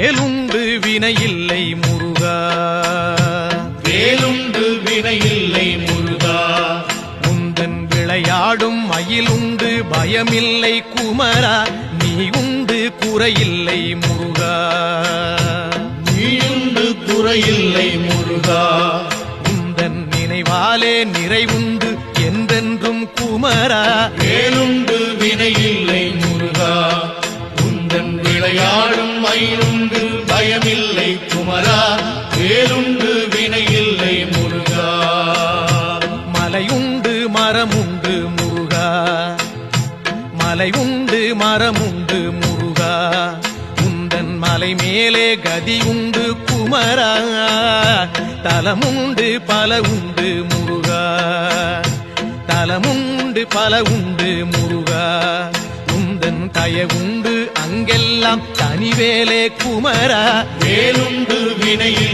வேலுண்டு வினையில்லை முருகா, வேலுண்டு வினையில்லை முருகா. உந்தன் விளையாடும் மயிலுண்டு பயமில்லை குமரா, நீ உண்டு குறையில்லை முருகா, நீயுண்டு குறையில்லை முருகா. உந்தன் நினைவாலே நிறைவுண்டு என்றென்றும் குமரா, வேலுண்டு வினையில்லை முருகா. உந்தன் விளையாடும் மயிலுண்டு பயமில்லை குமரா, வேலுண்டு வினையில்லை முருகா. மலையுண்டு மரமுண்டு முருகா, மலையுண்டு மரமுண்டு முருகா, உந்தன் மலை மேலே கதியுண்டு குமரா, தலமுண்டு பல உண்டு முருகா, தலமுண்டு பல உண்டு முருகா, உந்தன் தயவுண்டு அங்கெல்லாம் தனிவேலே குமரா, வேலுண்டு வினையில்